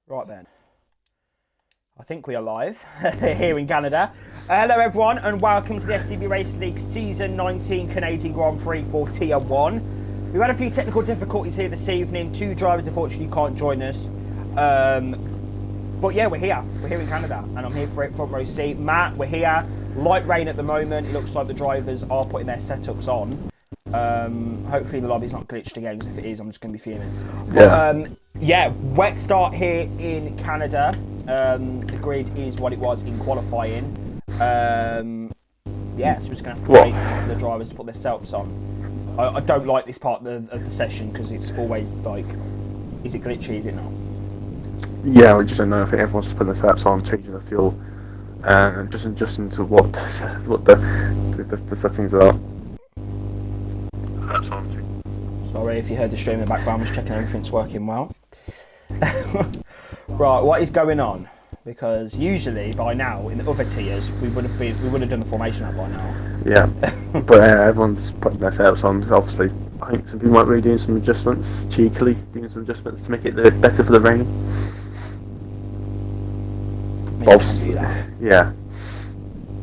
Right then, I think we are live here in Canada. Hello everyone and welcome to the STB Race League Season 19 Canadian Grand Prix for Tier 1. We've had a few technical difficulties here this evening. Two drivers unfortunately can't join us. But yeah, we're here. We're here in Canada and I'm here for it, front row seat. Matt, we're here. Light rain at the moment. It looks like the drivers are putting their setups on. Hopefully the lobby's not glitched again, because if it is, I'm just going to be fuming. But, yeah, wet start here in Canada. The grid is what it was in qualifying. Yeah, so we're just going to have to wait for the drivers to put their setups on. I don't like this part of the session because it's always like, is it glitchy, is it not? Yeah, we just don't know. I think everyone's just putting their setups on, changing the fuel, and just adjusting to what the settings are. Sorry if you heard the stream in the background, I'm just checking everything's working well. Right, what is going on? Because usually by now in the other tiers we would have done the formation out by now. Yeah, but everyone's putting their setups on. Obviously, I think some people might be doing some adjustments, cheekily doing some adjustments to make it better for the rain. Yeah.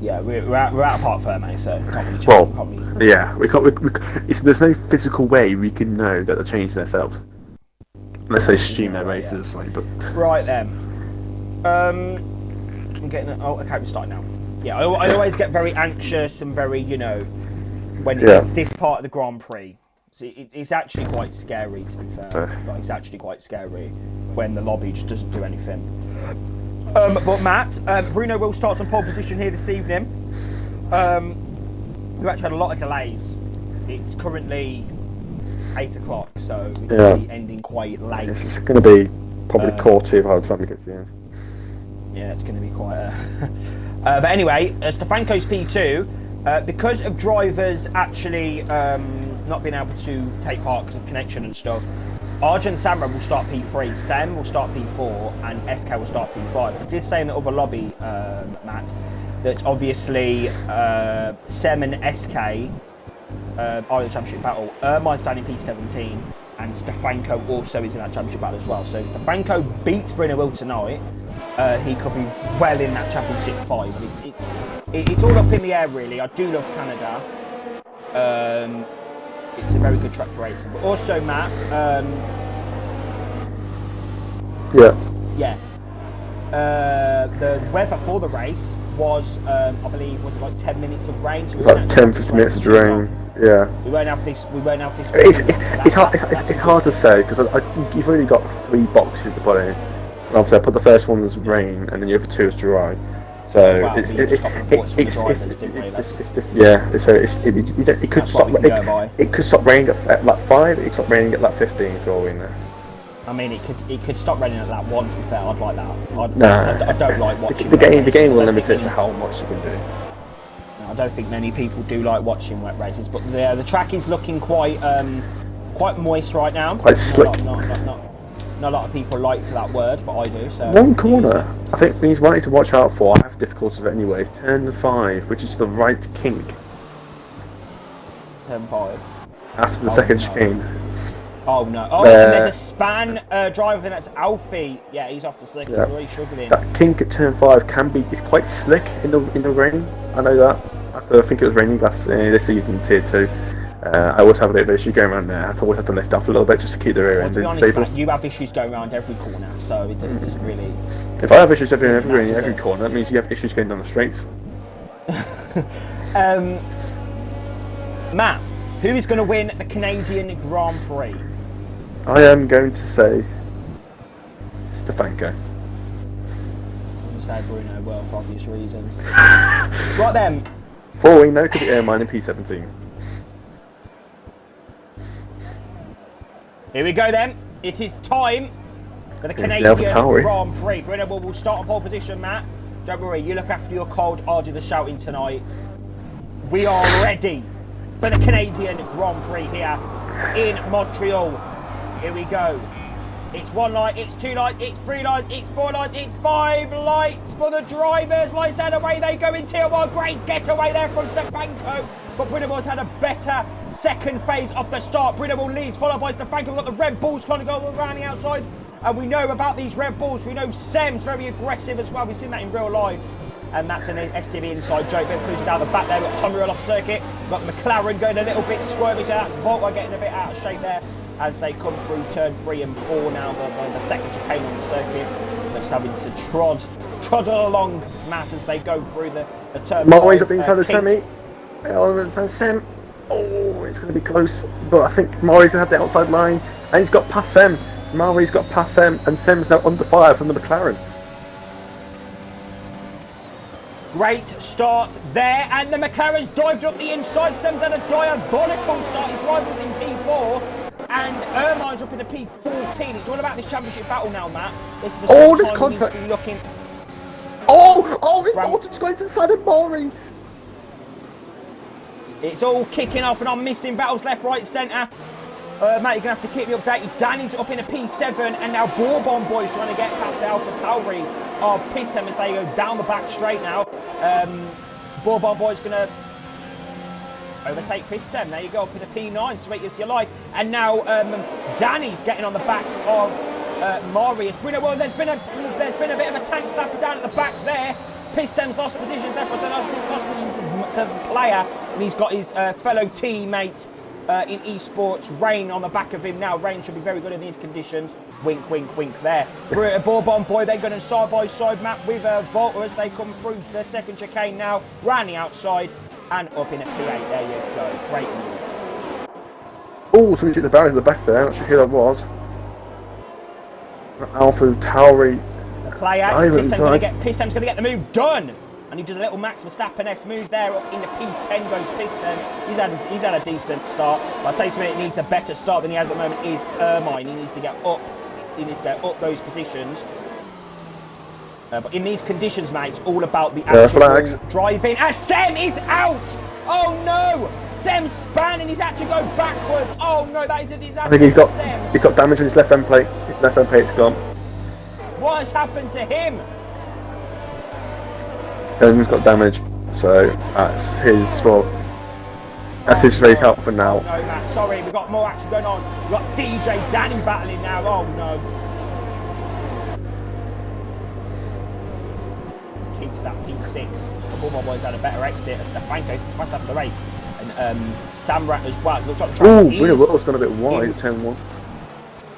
Yeah, we're out of part fair, mate, so can't really check. Yeah, there's no physical way we can know that they're changing their setups. Unless they stream their races, but... Right then. I'm getting... Oh, okay, we're starting now. Yeah, I always get very anxious and very, when it's this part of the Grand Prix. So it's actually quite scary, to be fair. Like, it's actually quite scary when the lobby just doesn't do anything. But Matt, Bruno will start on pole position here this evening. We've actually had a lot of delays. It's currently 8 o'clock, so it's going to be ending quite late. Yes, it's going to be probably quarter by the time we get to the end. Yeah, it's going to be quite but anyway, Stefanko's P2, because of drivers actually not being able to take part because of connection and stuff, Arjun and Samra will start P3, Sam will start P4, and SK will start P5. I did say in the other lobby, Matt, that obviously Sam and SK are in the championship battle. Mine's standing P17, and Stefanko also is in that championship battle as well. So if Stefanko beats Bruno Will tonight, he could be well in that championship 5. It's all up in the air, really. I do love Canada. It's a very good track for racing. But also, Matt, the weather for the race was, I believe, was it like 10 minutes of rain? So it was like 10-15 minutes of rain. Yeah. We won't have this. It's hard to say because you've only got 3 boxes to put in. And obviously, I put the first one as rain, and then the other 2 as dry. So it could stop. It could stop raining at like 5. It could stop raining at like 15 for all we know. I mean, it could stop raining at that 1. To be fair, I'd like that. I don't like watching. The game will limit it to how much you can do. No, I don't think many people do like watching wet races, but the track is looking quite moist right now. Quite slick. Not a lot of people like that word, but I do. So one corner, I think he's wanting to watch out for. I have difficulties with it anyways. Turn 5, which is the right kink. Turn 5. After the second chicane. Oh no! Oh, and there's a span driver. That's Alfie. Yeah, he's off the slick. He's really struggling. That kink at turn 5 can be. It's quite slick in the rain. I know that. After I think it was raining this season, Tier 2. I always have a bit of issue going around there. I always have to lift off a little bit just to keep the rear end stable. You have issues going around every corner, so it doesn't really... If I have issues every corner, that means you have issues going down the straights. Matt, who is going to win the Canadian Grand Prix? I am going to say Stefanko. I'm going to say Bruno, well, for obvious reasons. Right then. 4-wing, no, could be air mine in P17. Here we go then. It is time for the Canadian Grand Prix. Bruno will start on pole position, Matt. Don't worry, you look after your cold. I'll do the shouting tonight. We are ready for the Canadian Grand Prix here in Montreal. Here we go. It's 1 light, it's 2 lights, it's 3 lights, it's 4 lights, it's 5 lights for the drivers. Lights out, away they go in Tier 1. Great getaway there from Stefanko. But Bruno has had a better second phase of the start. Bruno leads, followed by Stefanko. We've got the Red Bulls trying to go around the outside. And we know about these Red Bulls. We know Sem's very aggressive as well. We've seen that in real life. And that's an STB inside joke. Bit cruising down the back there. We've got Tommy Roll off circuit. We've got McLaren going a little bit squirmy. So that's Volta getting a bit out of shape there as they come through turn 3 and 4 now. The second chicane on the circuit. They're just having to trod along, Matt, as they go through the turn. Murray's up the inside of the semi. Sem. Oh, it's going to be close. But I think Murray's going to have the outside line. And he's got past Sem. Murray's got past Sem. And Sem's now under fire from the McLaren. Great start there, and the McLaren's dived up the inside. Sem's had a diabolical start. His rival's in P4, and Irmine's up in the P14. It's all about this championship battle now, Matt. This is the this contact. Looking. It's Volta's going to the side of Murray. It's all kicking off, and I'm missing battles left, right, centre. Matt, you're going to have to keep me updated. Danny's up in a P7, and now Bourbon Boys trying to get past the Alpha Tauri of Piston as they go down the back straight now. Bourbon Boys going to overtake Piston. There you go, up in a P9, sweet as you like. And now Danny's getting on the back of Marius. Well, there's been a bit of a tank slapper down at the back there. Piston's lost positions, therefore lost position to the player, and he's got his fellow teammate in esports, Rain, on the back of him now. Rain should be very good in these conditions. Wink, wink, wink there. Bourbon Boy, they're going side by side, Matt, with Volta as they come through to the second chicane now. Round the outside and up in a P8. There you go. Great move. Oh, somebody took the barriers at the back there. I'm not sure who that was. Alpha Tauri. Player. Piston's going to get the move done. And he does a little Max Verstappen-esque move there. Up in the P10 goes Piston. He's had a decent start. But I'll tell you something, he needs a better start than he has at the moment is Irmine. He needs to get up. He needs to get up those positions. But in these conditions, mate, it's all about the actual driving. And Sem is out! Oh no! Sem's spun and he's had to go backwards. Oh no, that is a disaster. I think he's got damage on his left end plate. His left end plate's gone. What has happened to him? Sem's got damage, so that's his that's his race out for now. No, Matt, sorry, we've got more action going on. We've got DJ Danny battling now. Oh no. Keeps that P6. The Bourbon Boys had a better exit as Stefanko passed after the race. And Samrat as well. Looks like Winner Will's gone a bit wide at turn 1.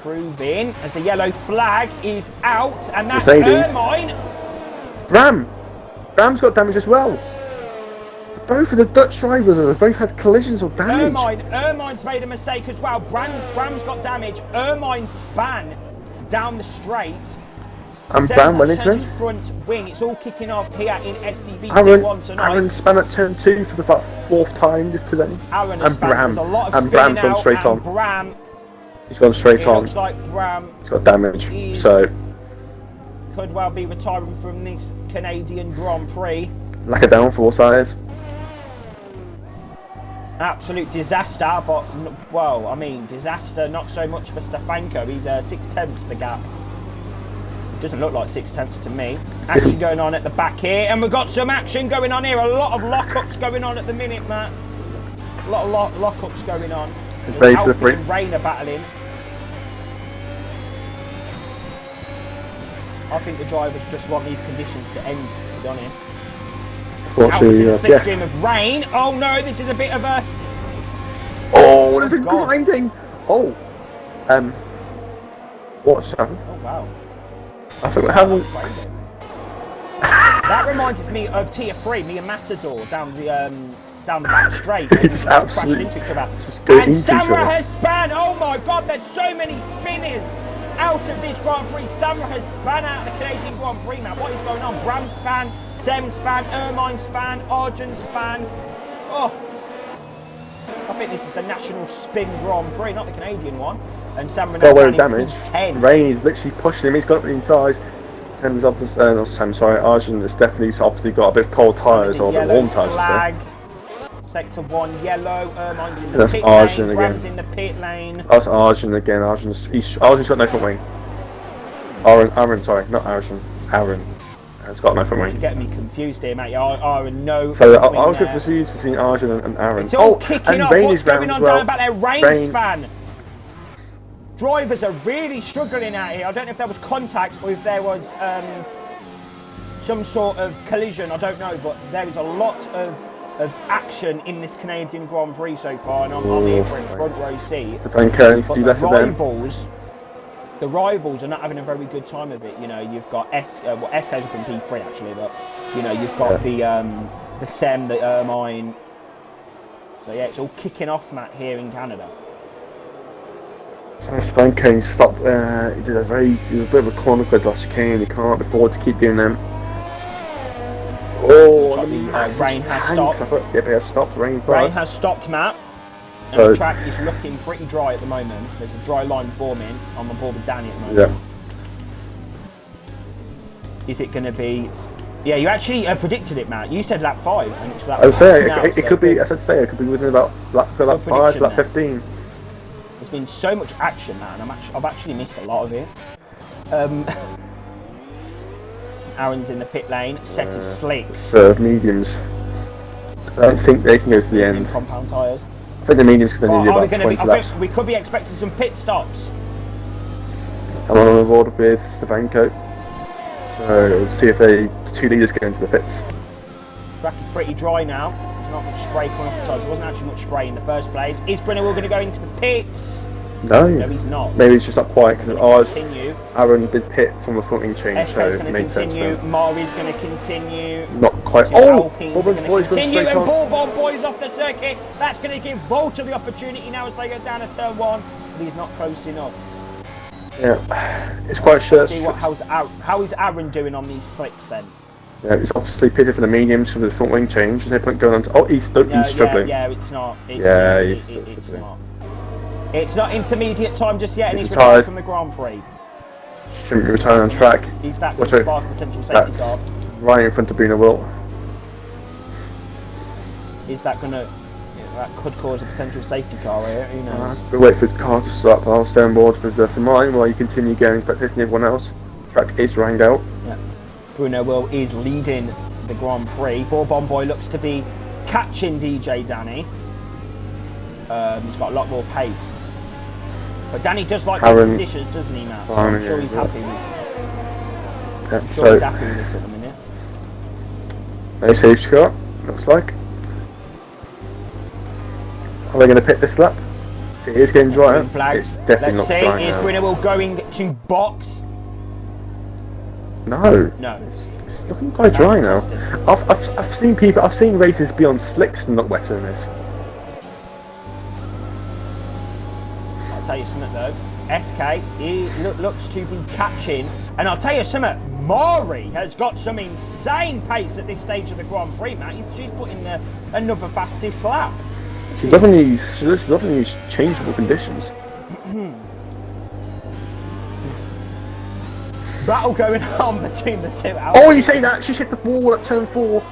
Proving as a yellow flag is out, and that's Irmine. Bram's got damage as well. Both of the Dutch drivers have both had collisions or damage. Irmine's made a mistake as well. Bram's got damage. Irmine span down the straight. And Bram went into him. Front wing. It's all kicking off here in STB T1 tonight. Aaron span at turn 2 for the 4th time this today. And Bram's gone straight on. He's gone straight on. Looks like Bram. He's got damage. So could well be retiring from this Canadian Grand Prix. Lack of downforce, that is. Absolute disaster, but well, I mean, disaster not so much for Stefanko. He's 6/10 the gap. It doesn't look like 6/10 to me. Action going on at the back here, and we've got some action going on here. A lot of lockups going on at the minute, Matt. A lot of lockups going on. It's very slippery. Rain are battling. I think the drivers just want these conditions to end, to be honest. Slipstream of Rain. Oh no, this is a bit of a... Oh, there's a grinding! Oh. What's happened? Oh wow. I think what happened... That reminded me of Tier 3, me and Matador down the back straight. It's absolutely... And Samra has spun! Oh my god, there's so many spinners out of this Grand Prix. Samra has spun out of the Canadian Grand Prix now. What is going on? Bram span, Sem span, Irmine span, Arjun span. Oh, I think this is the national spin Grand Prix, not the Canadian one. And Samra got away with damage. Rain is literally pushing him. He's got up the inside. Sem's obviously, not Sem, sorry, Arjun has definitely obviously got a bit of cold tyres or a bit warm tyres. Sector 1 yellow, Irmine's in the that's pit Arjun lane, again. Bram's in the pit lane. That's Arjun again. Arjun's got no front wing. Aaron, sorry, not Arjun. Aaron has got no front wing. You're getting me confused here, mate. Aaron, no. So I was confused between Arjun and Aaron. It's all kicking off. What's going on down about their Rain span? drivers are really struggling out here. I don't know if there was contact or if there was some sort of collision, I don't know, but there is a lot of action in this Canadian Grand Prix so far, and I'm here for a front row seat. The rivals are not having a very good time of it. You know, you've got SK's up in P3 actually, but you know, you've got the SEM, the Ermine. So yeah, it's all kicking off, Matt, here in Canada. Stefanko stopped. He did a bit of a corner quick last chicane. He can't afford to keep doing them. Oh, rain has stopped. Yeah, it has stopped. Rain has stopped, Matt. And the track is looking pretty dry at the moment. There's a dry line forming. I'm on board with Danny at the moment. Yeah. Is it going to be? Yeah, you actually predicted it, Matt. You said lap 5, and it's lap. I would say it could be. As I say, it could be within about lap 5, lap 15. There's been so much action, man. I've actually missed a lot of it. Aaron's in the pit lane, set of slicks. Mediums. I don't think they can go to the end. Compound tyres. I think the mediums can only do about 20 laps. We could be expecting some pit stops. I'm on board with Stefanko. So we'll see if the 2 leaders go into the pits. Track is pretty dry now. There's not much spray coming off the tyres. There wasn't actually much spray in the first place. Is Brunel going to go into the pits? No, he's not. Maybe it's just not quite because Aaron did pit from the front wing change, so it made sense for him. Mari's going to continue. Not quite. Bourbon's Boy's going straight on. Bourbon Boy's off the circuit. That's going to give Volta the opportunity now as they go down to turn 1. But he's not close enough. Yeah, it's quite sure. How is Aaron doing on these slicks then? Yeah, he's obviously pitted for the mediums for the front wing change. There's no point going on to. He's struggling. Yeah, it's not. He's still struggling. It's not intermediate time just yet, and he's retired from the Grand Prix. Shouldn't be retired on track. He's that could spark potential safety car. Right in front of Bruno Wilt. Is that gonna? That could cause a potential safety car here. Who knows? We'll wait for his car to stop. I'll stay on board with the mine while you continue going, spectating everyone else. Track is rained out. Yeah. Bruno Wilt is leading the Grand Prix. Bourbon Boy looks to be catching DJ Danny. He's got a lot more pace. But Danny does like these conditions, doesn't he, Matt? So I'm sure he's happy with he's happy with this at the minute. No safety car, looks like. Are they going to pit this lap? It is getting drier. It's definitely not dry now. Is Brunel going to box? No. It's looking quite dry now. I've seen races be on slicks and not wetter than this. I'll tell you something though, SK looks to be catching, and I'll tell you something, Mari has got some insane pace at this stage of the Grand Prix, Matt. She's putting another fastest lap. She's loving these changeable conditions. Battle going on between the two. Oh, you say that? She's hit the wall at turn 4.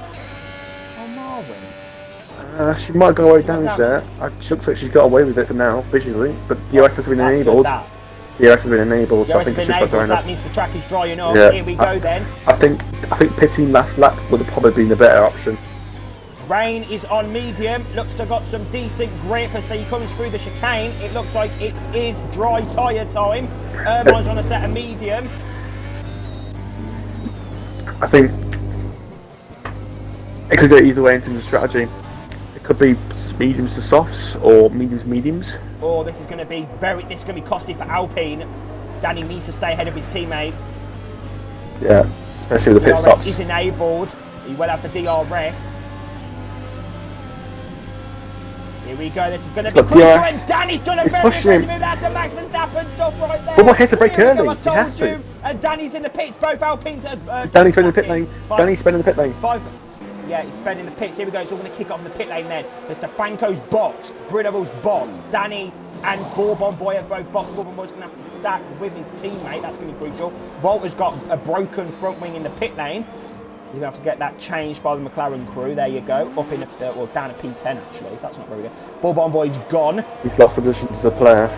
Oh, Marvin. She might go away damage there. She looks like she's got away with it for now, visually. But DRS has been enabled. DRS has been enabled, so I think it's just about dry enough. That means the track is dry enough. Yeah. Here we go then. I think pitting last lap would have probably been the better option. Rain is on medium. Looks to have got some decent grip as he comes through the chicane. It looks like it is dry tyre time. Ermine's on a set of medium. I think it could go either way in terms of strategy. It could be mediums to softs or mediums to mediums. Oh, this is going to be costly for Alpine. Danny needs to stay ahead of his teammate. Yeah, especially with the pit stops. Is enabled. He will have the DRS. Here we go. This is going to be crucial. And Danny's done a very impressive move. That's the Max Verstappen stuff right there. But what hits the brake early? He has to. And Danny's in the pits. Both Alpines. Danny's spending the pit lane. Danny's spending the pit lane. Yeah, he's spending the pits. Here we go. It's all going to kick off in the pit lane then. There's Stefanko's box, Brunel's box. Danny and Bourbon Boy are both box. Bourbon Boy's going to have to stack with his teammate. That's going to be crucial. Volta's got a broken front wing in the pit lane. You're going to have to get that changed by the McLaren crew. There you go. Up in the, down at P10 actually. So that's not very good. Bourbon Boy's gone. He's lost position to the player.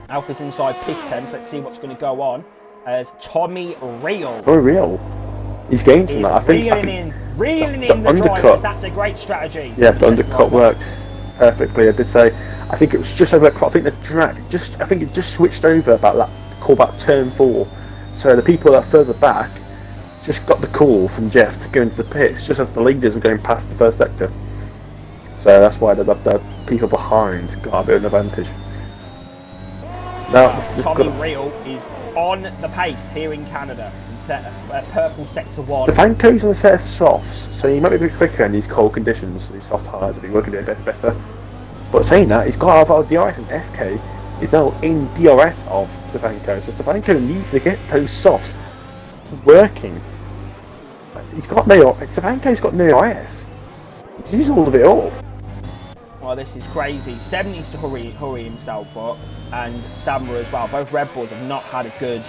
Alpha's inside P10. So let's see what's going to go on. As Tommy Real. Oh, Real. He's gained from that. I think reeling in the drivers. That's a great strategy. Yeah, the undercut worked. perfectly. I did say, I think it was just over that. I think the track I think it just switched over about that call about turn 4. So the people that are further back just got the call from Jeff to go into the pits just as the leaders were going past the first sector. So that's why the people behind got a bit of an advantage. Now, Tommy Real is on the pace here in Canada. Purple sector 1. Stefanko's on a set of softs, so he might be a bit quicker in these cold conditions. These soft tyres will be working a bit better. But saying that, he's got out of DRS, and SK is now in DRS of Stefanko. So Stefanko needs to get those softs working. Stefanko's got no DRS. He's used all of it up. Well, this is crazy. Seb needs to hurry himself up, and Samra as well. Both Red Bulls have not had a good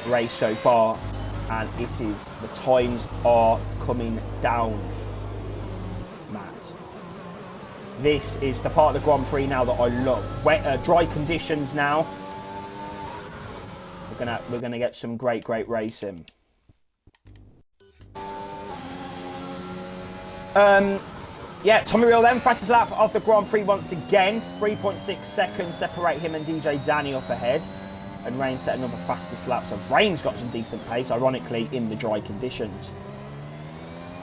race so far, and the times are coming down, Matt. This is the part of the Grand Prix now that I love. Wet, dry conditions now. We're gonna get some great racing. Yeah, Tommy Real then, fastest lap of the Grand Prix once again. 3.6 seconds separate him and DJ Danny up ahead. And Rain set another fastest lap. So Rain's got some decent pace, ironically, in the dry conditions.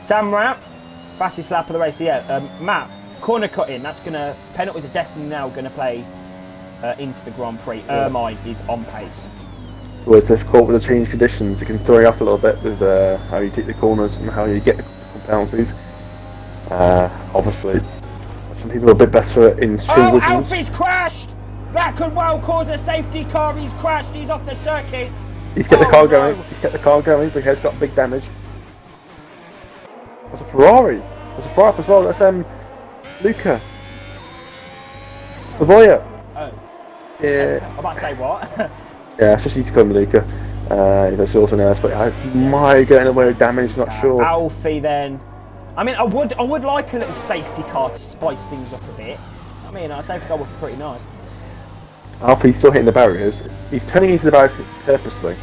Samrat, fastest lap of the race. So yeah, Matt, corner cutting. That's gonna, penalties are definitely now going to play into the Grand Prix. Ermine is on pace. Well, it's difficult with the changed conditions. It can throw you off a little bit with how you take the corners and how you get the penalties. Obviously, some people are a bit better in changed conditions. Alfie's crashed! That could well cause a safety car. He's crashed. He's off the circuit. He's kept the car going. He's kept the car going, but he has got big damage. That's a Ferrari. That's a Ferrari as well. That's Luca. Savoia. Oh. Yeah. I'm about to say what? Yeah, it's just easy to call him Luca. That's also nice, but he might get in the way of damage. Not sure. Alfie then. I mean, I would like a little safety car to spice things up a bit. I mean, a safety car would be pretty nice. Alfie's still hitting the barriers. He's turning into the barriers purposely.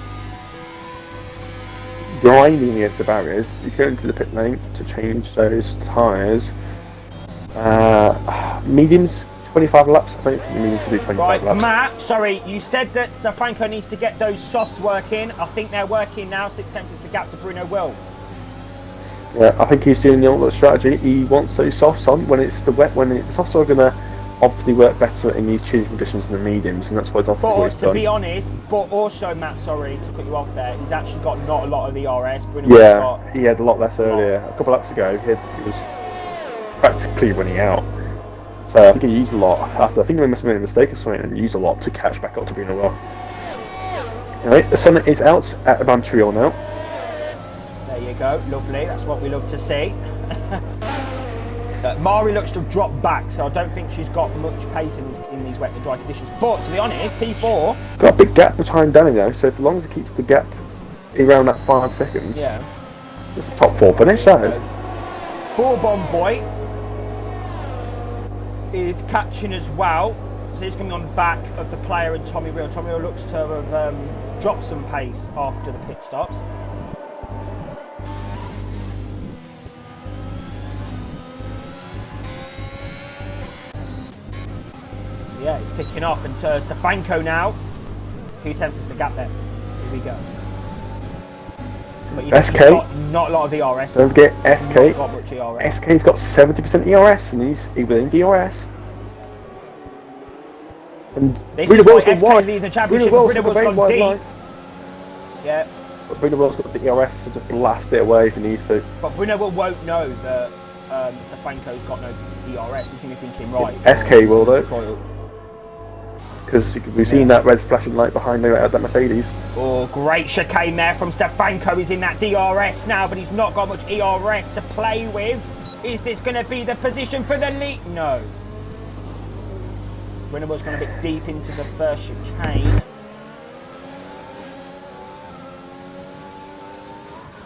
Grinding against the barriers. He's going to the pit lane to change those tyres. Mediums, 25 laps. I don't think the mediums can do 25 laps. Matt, sorry, you said that Stefanko needs to get those softs working. I think they're working now. 6 tenths is the gap to Bruno Will. Yeah, I think he's doing the ultimate strategy. He wants those softs on when it's the wet. The softs are going to obviously work better in these changing conditions than the mediums, and that's what he's done. To be honest, but also Matt, sorry to cut you off there, he's actually got not a lot of ERS. Yeah, he had a lot less earlier. A couple of laps ago, he was practically running out. So I think he used a lot after. I think he must have made a mistake or something and used a lot to catch back up to Bruno well. Anyway, the sun is out at Montreal now. There you go, lovely. That's what we love to see. Mari looks to have dropped back, so I don't think she's got much pace in these wet and dry conditions. But to be honest, P4 got a big gap behind Danny though, so as long as it keeps the gap around that 5 seconds, yeah, just a top 4 finish. That is. Bourbon Boy is catching as well, so he's coming on the back of the player and Tommy Real. Tommy Real looks to have dropped some pace after the pit stops. Yeah, it's ticking off, and so Stefanko now. 2 tenths is the gap there. Here we go. But SK. Not a lot of ERS. Don't forget SK. Not got much ERS. SK's got 70% ERS, and he's within DRS. And Bruno Will's gone wide. Bruno Will's gone deep. Yeah. But Bruno Will's got the ERS to just blast it away if he needs to. But Bruno Will won't know that Stefanko's got no ERS. He's going to be thinking, right. SK will though. Because we've seen that red flashing light behind that Mercedes. Oh, great chicane there from Stefanko. He's in that DRS now, but he's not got much ERS to play with. Is this going to be the position for the lead? No. Renault's gone a bit deep into the first chicane.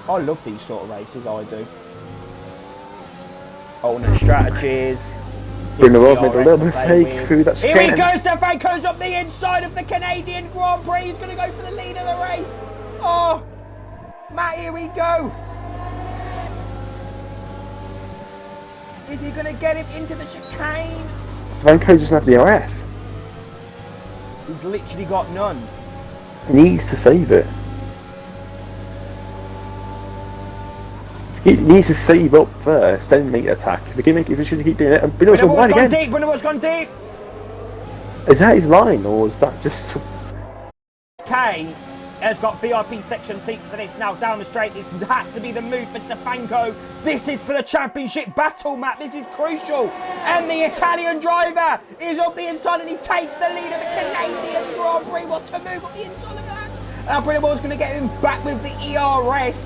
I love these sort of races, I do. Alternate strategies. Bruno Will made a little mistake through that chicane. Here he goes, Stefanko's up the inside of the Canadian Grand Prix. He's going to go for the lead of the race. Oh, Matt, here we go. Is he going to get him into the chicane? Svanko doesn't have the RS. He's literally got none. He needs to save it. He needs to save up first, then make the attack. If he's going to keep doing it, and Binot's gone wide again. Binot's gone deep. Is that his line, or is that just... Kane has got VIP section seats for this now down the straight. This has to be the move for Stefanko. This is for the championship battle, Matt. This is crucial. And the Italian driver is up the inside and he takes the lead of the Canadian Grand Prix. What to move up the inside of that? Now Brindle's going to get him back with the ERS.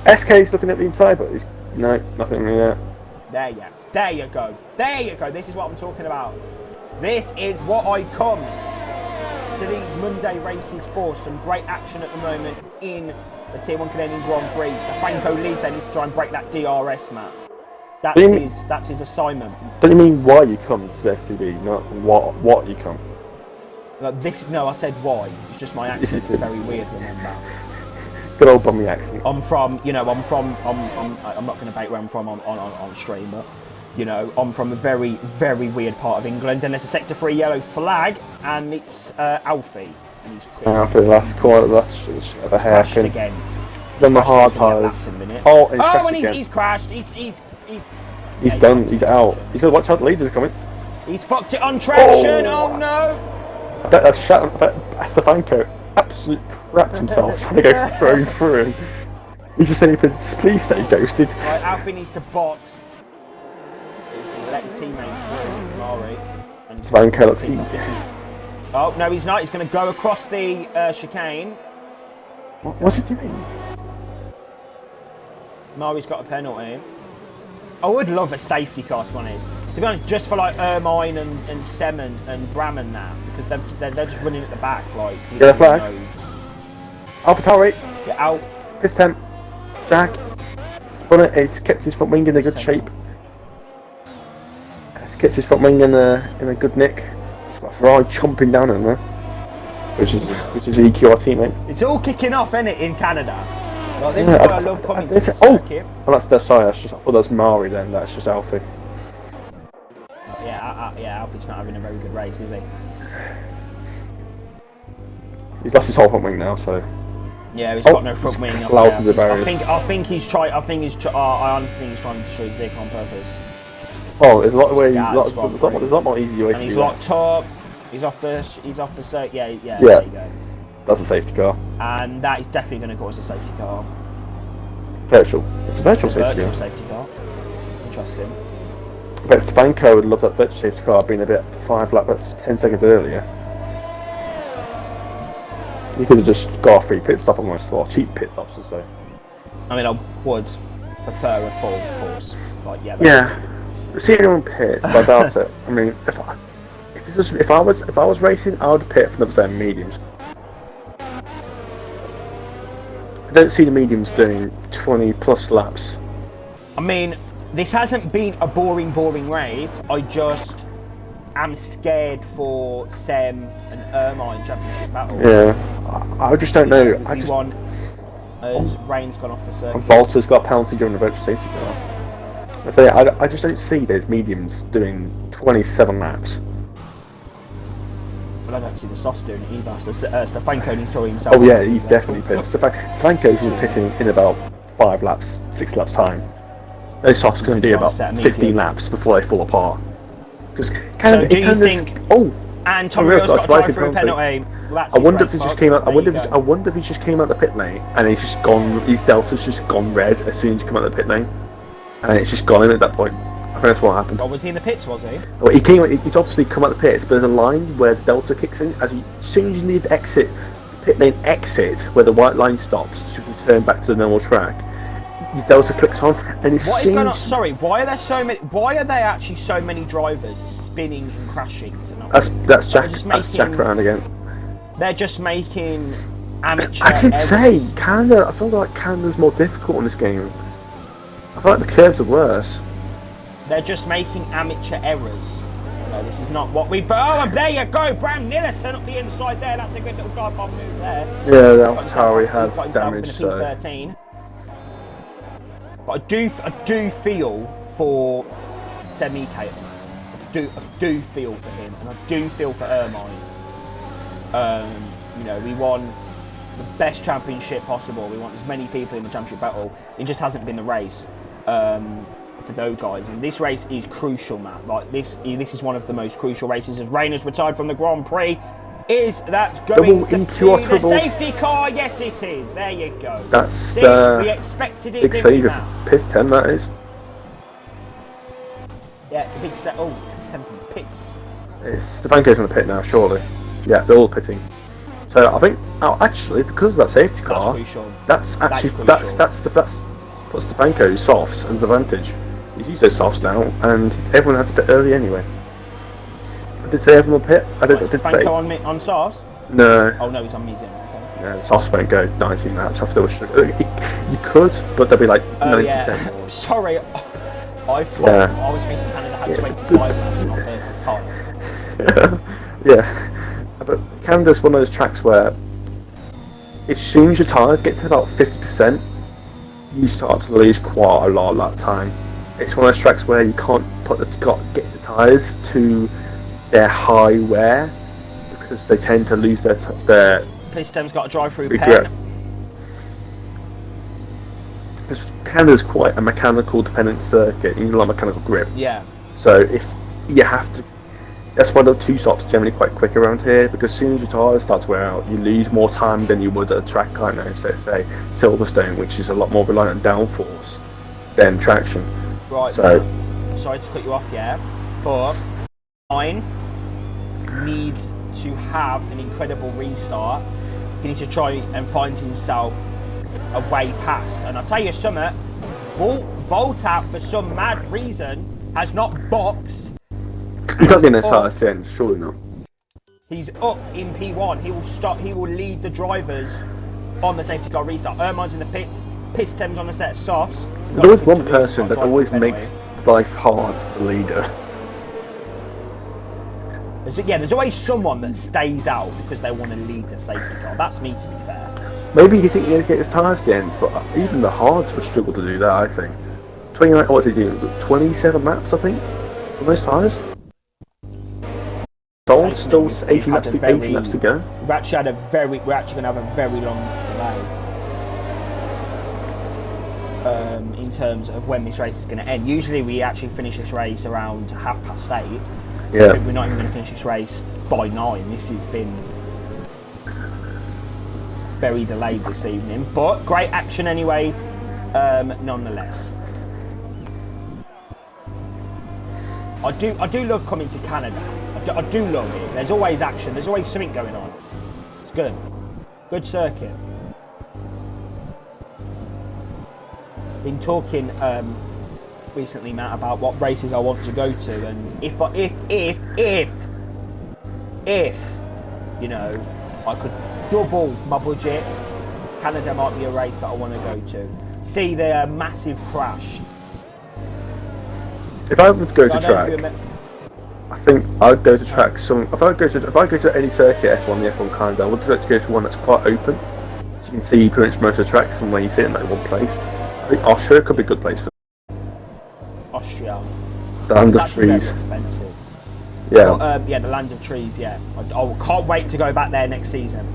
SK's looking at the inside, but he's... No, nothing there. There you go. There you go. This is what I'm talking about. This is what I come to these Monday races for. Some great action at the moment in the Tier 1 Canadian Grand Prix. Stefanko leads, they need to try and break that DRS, Matt. That's his assignment. Don't you mean why you come to the STB, not what you come? No, I said why. It's just my accent is very weird, remember. Good old bummy accent. I'm not going to debate where I'm from on stream, but, you know, I'm from a very, very weird part of England, and there's a Sector 3 yellow flag, and it's Alfie. And he's quick. Alfie, last quarter, last of a hairpin. Again. Done the hard tyres. And he's crashed. He's done. He's out. He's got to watch out. The leaders are coming. He's fucked it on traction. Oh no! I bet that's shut. I bet Stefanko absolutely crapped himself trying to go through him. He just said he could please stay ghosted. Right, Alfie needs to box. Let his teammates through. Mari. Stefanko look. Oh no, he's not. He's going to go across the chicane. What's he doing? Mari's got a penalty. I would love a safety car, to be honest. To be honest, just for like Ermine and Semen and Bram and that, because they're just running at the back, like. Yeah, flags. Alpha Tauri. Get out. Piss temp. Jack. Spun it. He's kept his front wing in a good shape. He's kept his front wing in a good nick. He's got a Ferrari chomping down on there, which is EQ, our teammate. It's all kicking off, isn't it, in Canada? Like, this Yeah, is why I love coming to this circuit. Well, that's sorry. That's just, I thought that was Mari. Then that's just Alfie. Yeah, Alfie's not having a very good race, is he? He's lost his whole front wing now, so. Yeah, he's got no front wing. Loud to the barriers. I think he's trying. I honestly think he's trying to destroy his vehicle on purpose. Oh, there's a lot of ways. There's a lot more easy ways to do that. He's locked up. He's off the circuit. Yeah. There you go. That's a safety car. And that is definitely going to cause a safety car. Virtual. It's a virtual safety car. Interesting. I bet Stefanko would love that virtual safety car being a bit 5 laps, that's 10 seconds earlier. You could have just got a free pit stop almost, or cheap pit stops or so. I mean, I would prefer a full course. Like, yeah. See anyone pit, but I doubt it. I mean, if I was racing, I would pit for another set of mediums. I don't see the mediums doing 20 plus laps. I mean, this hasn't been a boring race. I just am scared for Sem and Ermine championship battle. Yeah, I just don't know. As Rain's gone off the circuit. And Volta's got a penalty during the virtual safety car. I just don't see those mediums doing 27 laps. Well, I don't see the softs doing it either. Stefanko needs to hurry himself. Oh yeah, he's definitely pitting. Stefanko's been pitting in about 5 laps, 6 laps time. Those softs can do about 15 laps before they fall apart. Because Antonio's got to drive through a penalty. I wonder if he just came out. I wonder if he just came out the pit lane and he's just gone. His delta's just gone red as soon as he come out the pit lane, and it's just gone in at that point. I think that's what happened. Oh, was he in the pits? Was he? Well, he's obviously come out the pits, but there's a line where delta kicks in. As soon as you leave the pit lane exit, where the white line stops to return back to the normal track, your delta clicks on, and it seems. Going on? Sorry, why are there so many? Why are there actually so many drivers spinning and crashing tonight? That's Jack. That's Jack around again. They're just making amateur. I did say Canada. I feel like Canada's more difficult in this game. I feel like the curves are worse. They're just making amateur errors. No, this is not what we. Oh, and there you go, Bram Nilsson up the inside there. That's a good little dive bomb move there. Yeah, the AlphaTauri has damage. So. But I do feel for Semike at the moment. I do feel for him, and I do feel for Ermine. You know, we won the best championship possible. We want as many people in the championship battle. It just hasn't been the race for those guys. And this race is crucial, Matt. Like this is one of the most crucial races. As Rain has retired from the Grand Prix, is that going to be the safety car? Yes, it is. There you go. That's we expected it. Big save of Piss 10. That is. Yeah, it's a big set. Oh, Piss 10 from the pits. It's Stefanko's in the pit now, surely. Yeah, they're all pitting. So I think, actually, because of that safety car, that's puts Stefanko's softs as the advantage. He's used those softs now, and everyone has to pit early anyway. I did say everyone will pit. I did say. Stefanko on softs? No. Oh no, he's on medium. Okay. Yeah, the softs won't go 19 laps after you could, but they'll be like 90% more. Sorry, I thought I was thinking Canada had 25 laps, not 35. Yeah, but Canada's one of those tracks where as soon as your tyres get to about 50%, you start to lose quite a lot of lap time. It's one of those tracks where you can't get the tyres to their high wear because they tend to lose their Piston's got a drive-through pen. pen. Because Canada's quite a mechanical dependent circuit. You need a lot of mechanical grip. Yeah. So if you have to, that's why the two stops are generally quite quick around here. Because as soon as your tyres start to wear out, you lose more time than you would at a track, I don't know, so say Silverstone, which is a lot more reliant on downforce than traction. Right. So, sorry to cut you off, yeah, but mine needs to have an incredible restart. He needs to try and find himself a way past. And I'll tell you something, Volta, for some mad reason, has not boxed. He's not getting as far as the end, surely not. He's up in P1. He will lead the drivers on the safety car restart. Ermine's in the pits. Piston's on the set of softs. There's always one person that always makes life hard for the leader. There's always someone that stays out because they want to lead the safety car. That's me, to be fair. Maybe you think he'll get his tyres to the end, but even the hards would struggle to do that, I think. 29, what's he doing? 27 laps, I think, on those tyres. Still 18 laps to go. We're actually going to have a very long delay in terms of when this race is going to end. Usually we actually finish this race around 8:30. Yeah. We're not even going to finish this race by 9. This has been very delayed this evening, but great action anyway, nonetheless. I do love coming to Canada. I do love it. There's always action. There's always something going on. It's good. Good circuit. Been talking recently, Matt, about what races I want to go to, and if you know, I could double my budget, Canada might be a race that I want to go to. See the massive crash. If I would go to track, I think I'd go to track if I go to any circuit F1, the F1 Canada, I would like to go to one that's quite open, so you can see pretty much most of the tracks from where you sit in that one place. I think Austria could be a good place for Austria. the land of trees. Expensive. Yeah. Well, yeah, the land of trees. Yeah, I can't wait to go back there next season.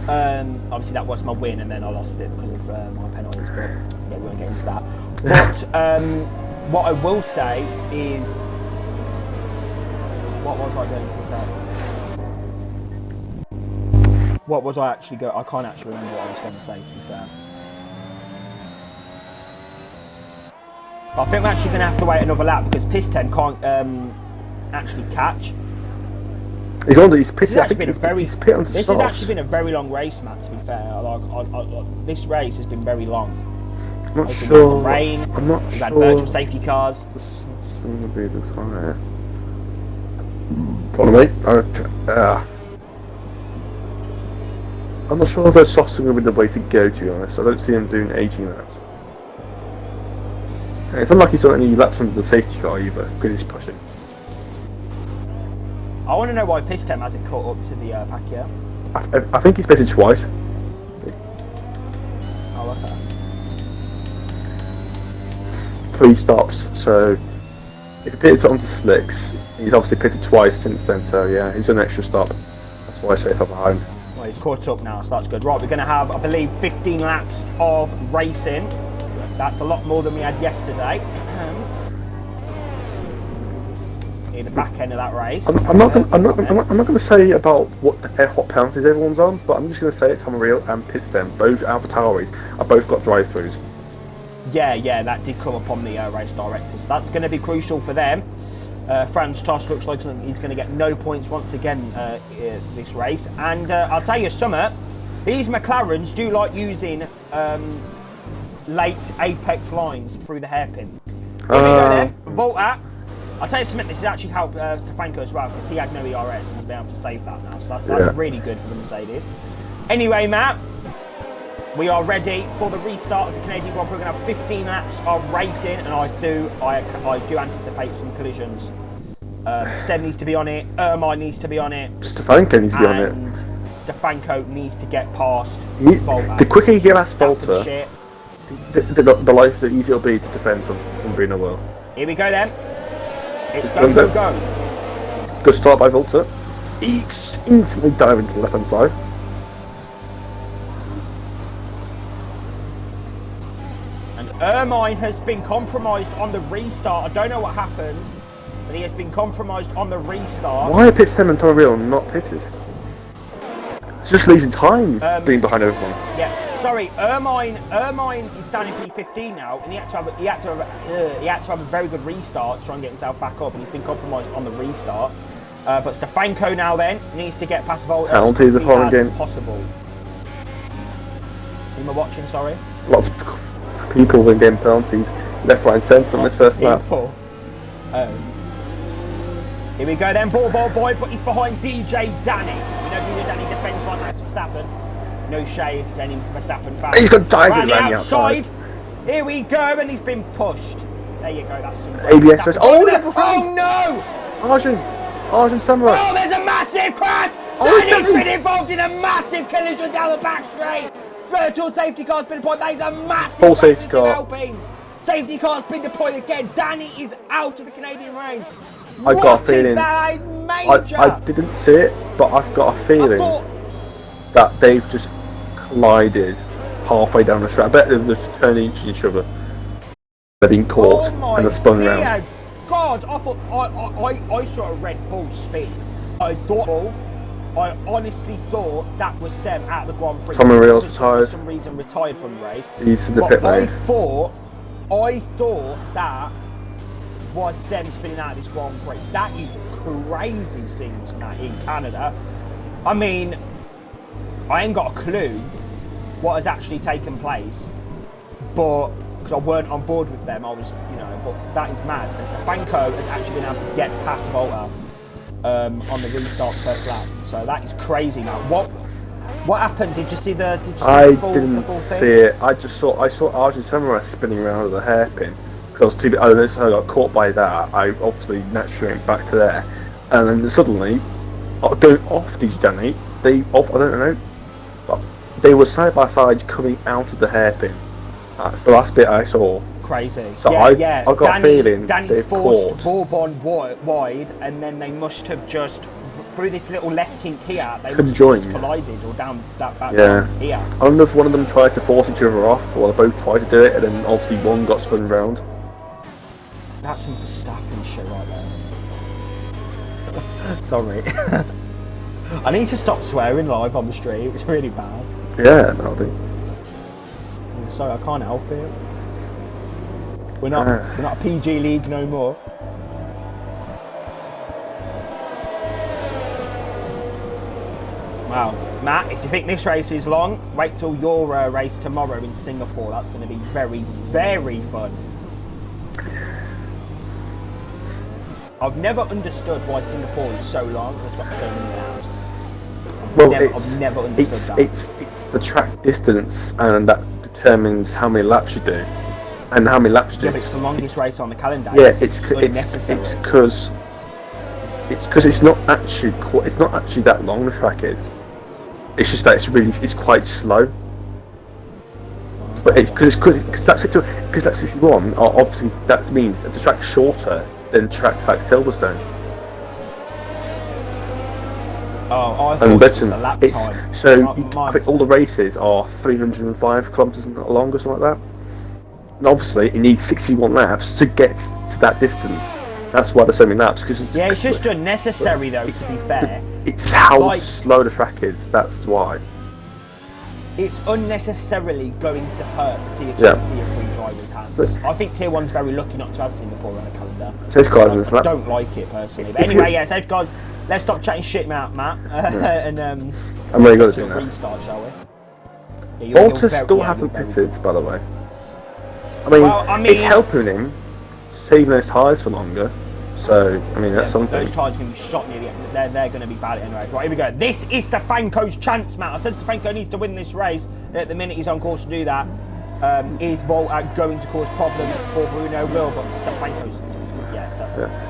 Obviously that was my win, and then I lost it because of my penalties. But yeah, we won't get into that. But what I will say is, what was I going to say? What was I actually I can't actually remember what I was going to say, to be fair. I think we're actually going to have to wait another lap because Piston can't actually catch. He's pitted. I think he's pit on the This has actually been a very long race, Matt, to be fair. This race has been very long. I'm not sure. Rain. I'm not We've sure. had virtual safety cars. Pardon me. I'm not sure if those softs are going to be the way to go, to be honest. I don't see him doing 18 laps. And it's unlucky he's not any laps under the safety car either, because he's pushing. I want to know why Piston hasn't caught up to the pack yet. I think he's pitted twice. Oh, okay. 3 stops. So if he pitted onto slicks, he's obviously pitted twice since then. So yeah, he's an extra stop. That's why I say far behind. Well, he's caught up now, so that's good. Right, we're going to have, I believe, 15 laps of racing. That's a lot more than we had yesterday. In the back end of that race. I'm not going to say about what penalties everyone's on, but I'm just going to say it. Tomaril and Pitstone, both AlphaTauris, have both got drive-throughs. Yeah, that did come up on the race director, so that's going to be crucial for them. Franz Tost looks like he's going to get no points once again this race, and I'll tell you something, these McLarens do like using late apex lines through the hairpin. Here we go then, Volta. I'll tell you something, this has actually helped Stefanko as well, because he had no ERS and he's been able to save that now, so that's really good for the Mercedes. Anyway, Matt, we are ready for the restart of the Canadian Grand Prix. We're going to have 15 laps of racing, and I do anticipate some collisions. Seb needs to be on it, Irmine needs to be on it. Stefanko needs to be on it. And Stefanko needs to get past Volta. The quicker you get past Volta, the lighter, the easier it'll be to defend from Bruno Will. Here we go then. It's go. Good start by Volta. He just instantly dive into the left hand side. And Irmine has been compromised on the restart. I don't know what happened, but he has been compromised on the restart. Why are Pitstone and Tomaril not pitted? It's just losing time being behind everyone. Yeah, sorry, Irmine is down in P15 now, and he had to have a very good restart to try and get himself back up, and he's been compromised on the restart. But Stefanko now then needs to get past Volta. Penalties the following game. Possible. Who am I watching? Sorry. Lots of people win game penalties left, right, and centre on this first lap. Here we go then, ball boy, but he's behind DJ Danny. We know DJ Danny defends like Max Verstappen. No shade to any Verstappen fan. He's got diving around the outside. Here we go, and he's been pushed. There you go, that's some ABS first. Oh no! Arjun Samurai. Oh, there's a massive crash! Danny's been involved in a massive collision down the back straight. Virtual safety car's been deployed. That is a massive full safety car. Safety car's been deployed again. Danny is out of the Canadian race. I got a feeling. I didn't see it, but I've got a feeling that they've just collided halfway down the track. I bet they're just turning into each other. They've been caught and they're spun around. God, I thought I saw a Red Bull spin. I honestly thought that was Seb at the Grand Prix. Tomaril's retired. For some reason, retired from the race. He's in the pit lane. I thought that was Seb spinning out of this Grand Prix. That is crazy scenes in Canada. I mean, I ain't got a clue what has actually taken place, but because I weren't on board with them, I was, but that is mad. And Stefanko has actually been able to get past Volta on the restart first lap, so that is crazy now. What happened? Did you see the? I didn't see it. I saw Arjun Samurai spinning around with a hairpin. Because I got caught by that. I obviously naturally went back to there, and then suddenly, going off DJ Danny, I don't know, but they were side by side coming out of the hairpin. That's the last bit I saw. Crazy. So I got a feeling they've caught. Bourbon wide, and then they must have just through this little left kink here. They conjoined, collided, or down that back down here. I wonder if one of them tried to force each other off, or they both tried to do it, and then obviously one got spun round. That's some Verstappen shit right there. Sorry. I need to stop swearing live on the street. It's really bad. Yeah, that'll do. Sorry, I can't help it. We're not a PG league no more. Wow, Matt, if you think this race is long, wait till your race tomorrow in Singapore. That's going to be very, very fun. I've never understood why Singapore is so long. It's got so many laps. I've never understood that. It's the track distance, and that determines how many laps you do, and how many laps you do. Yeah, but it's the longest race on the calendar. Yeah, it's because it's not actually that long. The track is. It's just that it's quite slow. But because that's 61, obviously that means that the track's shorter than tracks like Silverstone. Oh, I thought And it was Britain, the lap it's time. so My all the races are 305 kilometres long or something like that. And obviously, it needs 61 laps to get to that distance. That's why there's so many laps. Yeah, it's just unnecessary though. To be fair, it's how like, slow the track is. That's why. It's unnecessarily going to hurt the tier 2 Yeah. tier 3 drivers' hands. I think tier 1's very lucky not to have Singapore on a calendar. Safety cars in this I lap. don't like it personally. But anyway, yeah, safety cars. Let's stop chatting shit, Matt. And I'm really good at doing that. Restart, shall we? Yeah, Walter still hasn't pitted, by the way. I mean, it's helping him, saving those tyres for longer. So, I mean, that's something. Those tyres are going to be shot near the end. They're going to be bad anyway. Right, here we go. This is Stefanko's chance, Matt. I said Stefanko needs to win this race. At the minute he's on course to do that. Is Volta going to cause problems for Bruno Will? But Stefanko's...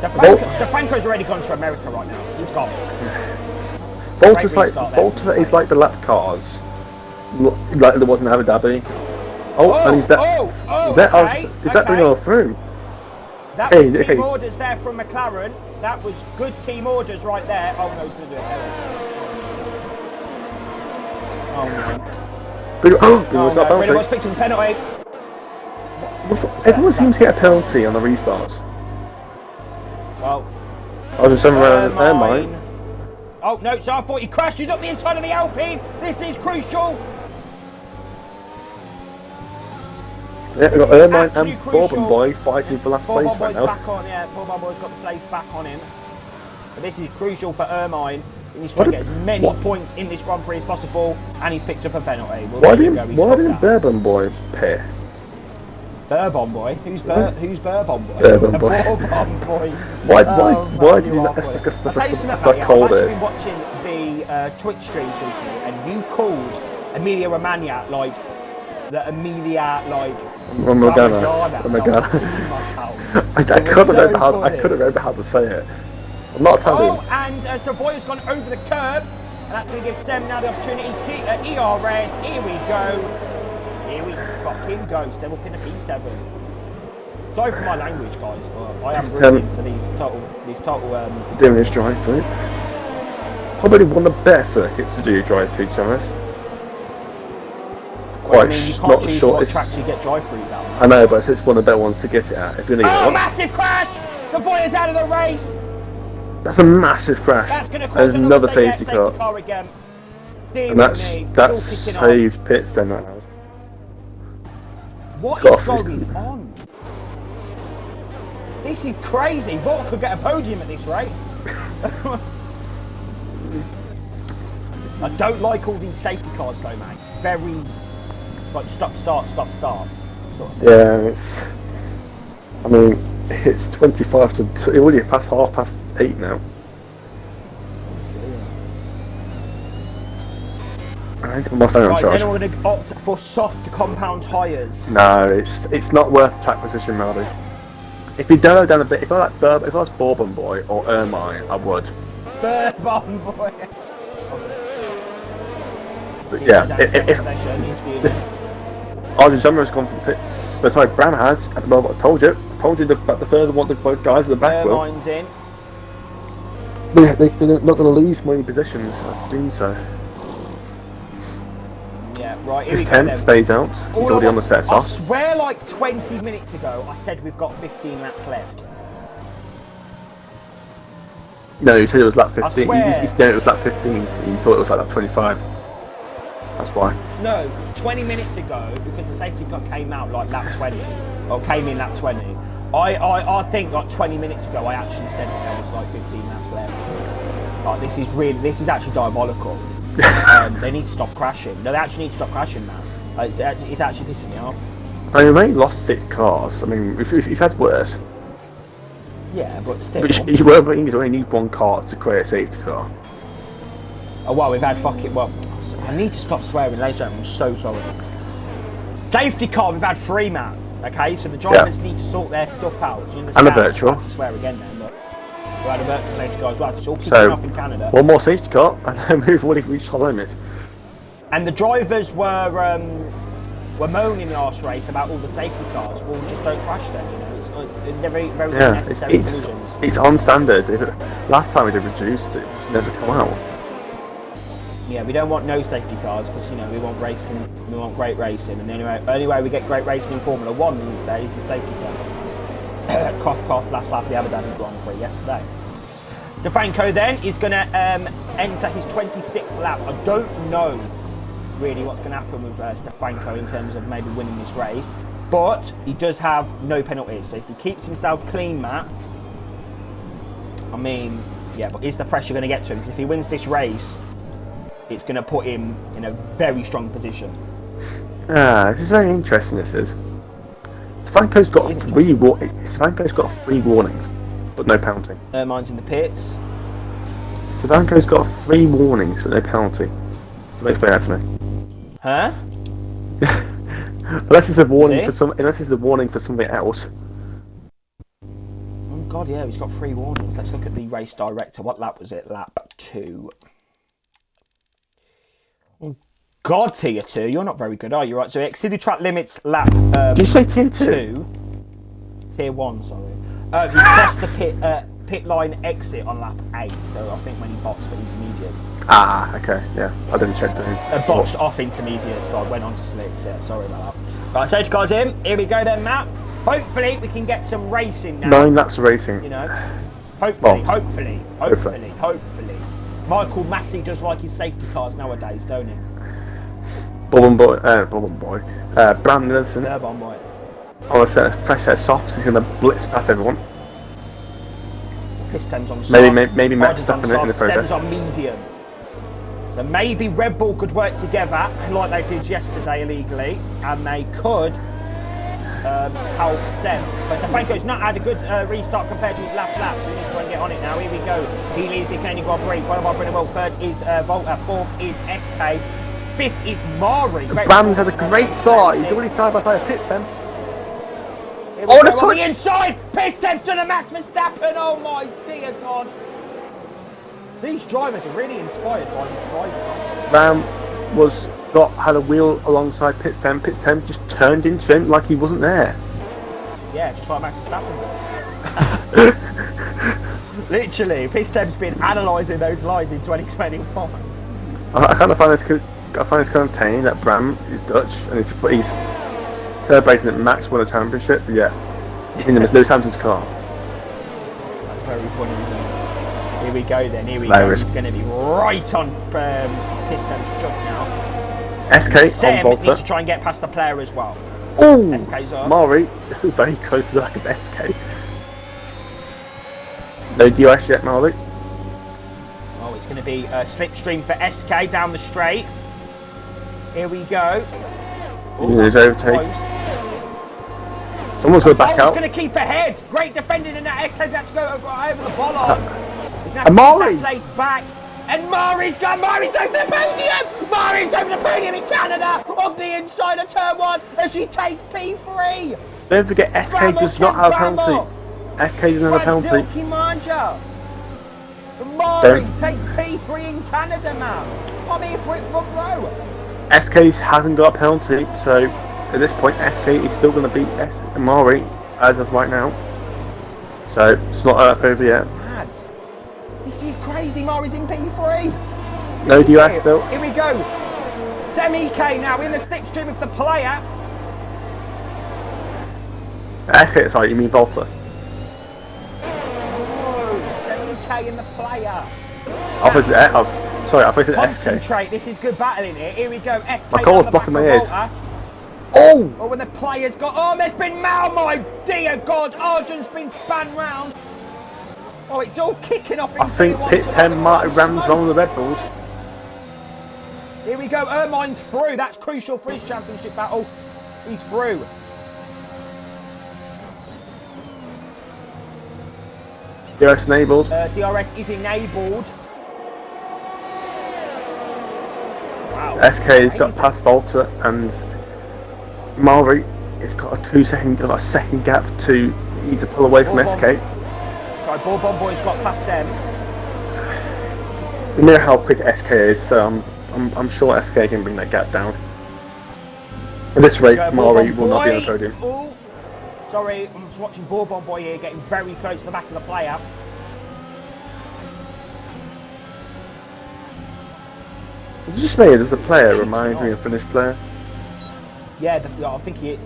Stefanko's already gone to America right now. He's gone. Volta is like the lap cars. Like there was in Abu Dhabi. And is that bringing all through? That was team orders there from McLaren. That was good team orders right there. Oh no, he's going to do it. Oh no. Bruno's got a penalty. Bruno picked a penalty. Everyone seems to get a penalty on the restarts. Well, I was just saying around mine. Oh no, so I thought he crashes up the inside of the Alpine. This is crucial. Yeah, we've got Ermine and Bourbon Boy fighting for last place right now. Bourbon Boy's got the place back on him. But this is crucial for Ermine. He needs to get as many points in this Grand Prix as possible, and he's picked up a penalty. Why didn't Bourbon Boy pit? Bourbon Boy? Who's Bourbon Boy? Bourbon Boy. Bourbon Boy. Why did he not? That's like cold it is. I've actually been watching the Twitch streams recently, and you called Emilia Romagna like the Emilia Romagna. I couldn't remember how to say it. I'm not Italian. Oh, and Savoya's gone over the curb, and that's going to give Sem now the opportunity. ERS, here we go. Here we fucking go. Still up in a P7. Sorry for my language, guys, but I am rooting for these total. Doing this drive through. Probably one of the best circuits to do drive through, Thomas. Quite not the shortest. Tracks you get drive throughs out. I know, but it's one of the better ones to get it at. If you're gonna get massive crash! Savoya's out of the race. That's a massive crash. There's another safety car again. And that's saved pits then. That has. What is going on? This is crazy. Volta could get a podium at this rate. I don't like all these safety cars though, mate. Very like stop, start. Sort of thing. Yeah, it's. I mean, it's 25 to. It already past 8:30 now. I think my phone on charge. Is anyone going to opt for soft compound tyres? No, it's not worth track position, Melody. If you down a bit, if I was Bourbon Boy or Ermine, I would. Bourbon Boy. But yeah, if Arjun Summer has gone for the pits, but like Bram has at the moment. I told you about the further one, the guys at the back will. Ermine's in. They're not going to lose many positions doing so. Yeah, right. His temp stays out. He's already on the set off. I swear, like 20 minutes ago, I said we've got 15 laps left. No, he said it was lap 15. He swear. it was lap 15. He thought it was like lap 25. That's why. No, 20 minutes ago, because the safety car came out like lap 20, or came in lap 20. I think like 20 minutes ago, I actually said that there was like 15 laps left. Like this is actually diabolical. They need to stop crashing. No, they actually need to stop crashing now. It's actually pissing me off. I mean, we only lost 6 cars. I mean, if you've had worse. Yeah, but still. But you only need 1 car to create a safety car. Oh well, we've had I need to stop swearing, ladies and gentlemen. I'm so sorry. Safety car, we've had 3, man. Okay, so the drivers need to sort their stuff out. Do you understand? And a virtual. I have to swear again then, but we had a virtual safety car as well. It's all kicking off in Canada. 1 more safety car, and then we've already reached our limit. And the drivers were were moaning in the last race about all the safety cars. Well, just don't crash then, you know. It's very, very Yeah, unnecessary collisions. it's on standard. Last time we did reduced, it just never come out. Yeah, we don't want no safety cars because, you know, we want racing, we want great racing. And only way we get great racing in Formula 1 these days is safety cars. Cough, cough, last lap of the Abu Dhabi Grand Prix yesterday. DeFranco then is going to enter his 26th lap. I don't know really what's going to happen with DeFranco in terms of maybe winning this race. But he does have no penalties. So if he keeps himself clean, Matt, I mean, yeah, but is the pressure going to get to him? Because if he wins this race, it's going to put him in a very strong position. This is very interesting, this is. Stefanko's got three warnings, but no penalty. Mine's in the pits. Stefanko's got 3 warnings, but no penalty. So explain that to me. Huh? Unless it's a warning for something else. Oh god, yeah, he's got 3 warnings. Let's look at the race director. What lap was it? Lap 2. Oh god, tier 2. You're not very good, are you? Right, so exceeded track limits lap. Did you say tier 2? Tier 1, sorry. He crossed the pit line exit on lap 8. So I think when he boxed for intermediates. Okay, yeah. I didn't check those. Boxed off intermediates, so I went on to slicks. Yeah, sorry about that. Right, safety car's in. Here we go then, Matt. Hopefully we can get some racing now. 9 laps of racing. You know, hopefully. Michael Massey does like his safety cars nowadays, don't he? Bob and Boy. Brandon Nelson. Turbine boy. On a set of fresh set of softs, he's going to blitz past everyone. Pistons on soft. Maybe Max stepping in the process. Stems on medium. So maybe Red Bull could work together like they did yesterday illegally, and they could help them. But DeFranco's not had a good restart compared to his last lap, so we need to try and get on it now. Here we go. He leads the Canadian Grand Prix. Qualified pretty well. 3rd is Volta. 4th is SK. 5th is Mari. Brand had a great start. He's already side by side of pit stem. Oh, the on the inside! Pit to the Max Verstappen! Oh my dear God! These drivers are really inspired by this driver. Ram had a wheel alongside pit stem. Pit stem just turned into him like he wasn't there. Yeah, just like Max Verstappen. Literally, pit stem's been analysing those lines in 2021. I kind of find this kind of entertaining that Bram is Dutch and he's celebrating that Max won a championship, yeah. He's in the Lewis Hamilton's car. That's very funny. Here we go then, here we go. He's going to be right on Piston's jump now. SK on Volta. Needs to try and get past the player as well. Oh! SK's up. Mari, very close to the back of SK. No DRS yet, Mari. Oh, it's going to be a slipstream for SK down the straight. Here we go. There's overtake. Someone's going to back out. He's going to keep ahead. Great defending in that. SK's got to go over the bollard. And Mari! Back. And Mari's going to the podium! Mari's going to the podium in Canada on the inside of turn 1 as she takes P3! Don't forget, SK does not have a penalty. SK doesn't have a penalty. Mari take P3 in Canada, man. I'm here for it front row. SK hasn't got a penalty, so at this point, SK is still going to beat Mari as of right now. So it's not up over yet. This is crazy, Mari's in P3. No DRS still. Here we go. Demi-K now in the slipstream of the player. SK, sorry, you mean Volta. Oh, Demi-K in the player. I thought it said SK. Concentrate, this is good battling here. Here we go. SK my car was blocking my ears. Volta. Oh! Oh, when the player's got... Oh, there's been Mal, my dear God. Arjun's been spun round. Oh, it's all kicking off. I think Pit's 10 might have rammed wrong with the Red Bulls. Here we go. Irmine's through. That's crucial for his championship battle. He's through. DRS enabled. DRS is enabled. Wow. SK's got past Volta and Mari has got a second gap to need to pull away from SK. Right, Bourbon Boy's got past them. We know how quick SK is, so I'm sure SK can bring that gap down. At this rate, Go, Mari Bourbon will not be on Boy. the podium. Oh, sorry, I'm just watching Bourbon Boy here getting very close to the back of the player. It's just me, there's a player reminds me of a Finnish player. Yeah, I think he.